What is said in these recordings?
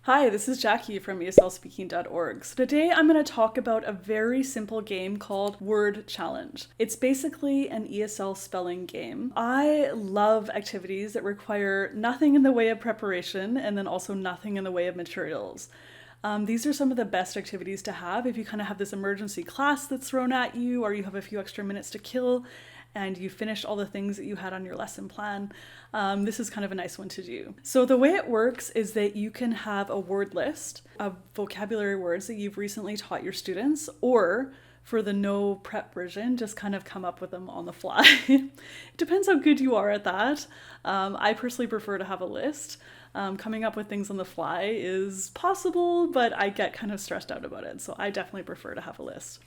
Hi, this is Jackie from ESLspeaking.org. So today I'm going to talk about a very simple game called Word Challenge. It's basically an ESL spelling game. I love activities that require nothing in the way of preparation and then also nothing in the way of materials. These are some of the best activities to have if you kind of have this emergency class that's thrown at you, or you have a few extra minutes to kill and you finished all the things that you had on your lesson plan. This is kind of a nice one to do. So the way it works is that you can have a word list of vocabulary words that you've recently taught your students, or for the no prep version, just kind of come up with them on the fly. It depends how good you are at that. I personally prefer to have a list. Coming up with things on the fly is possible, but I get kind of stressed out about it. So I definitely prefer to have a list.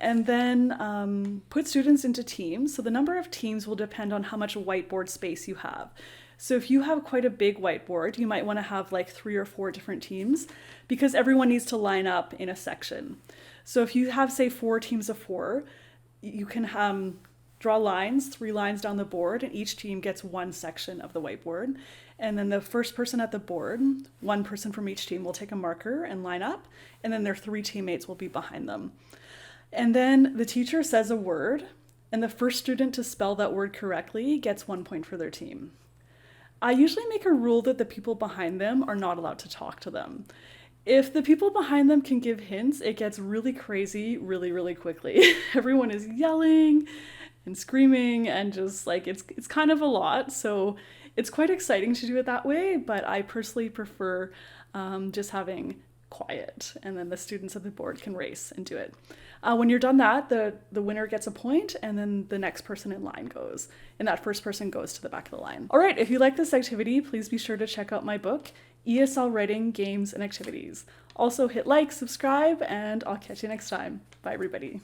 And then put students into teams. So the number of teams will depend on how much whiteboard space you have. So if you have quite a big whiteboard, you might want to have like 3 or 4 different teams because everyone needs to line up in a section. So if you have, say, 4 teams of 4, you can draw lines, 3 lines down the board, and each team gets 1 section of the whiteboard. And then the first person at the board, 1 person from each team, will take a marker and line up, and then their 3 teammates will be behind them. And then the teacher says a word, and the first student to spell that word correctly gets 1 point for their team. I usually make a rule that the people behind them are not allowed to talk to them. If the people behind them can give hints, it gets really crazy really, really quickly. Everyone is yelling and screaming and just like it's kind of a lot. So it's quite exciting to do it that way, but I personally prefer just having quiet, and then the students at the board can race and do it. When you're done that, the winner gets a point, and then the next person in line goes, and that first person goes to the back of the line. All right, if you like this activity, please be sure to check out my book, ESL Writing Games and Activities. Also hit like, subscribe, and I'll catch you next time. Bye, everybody.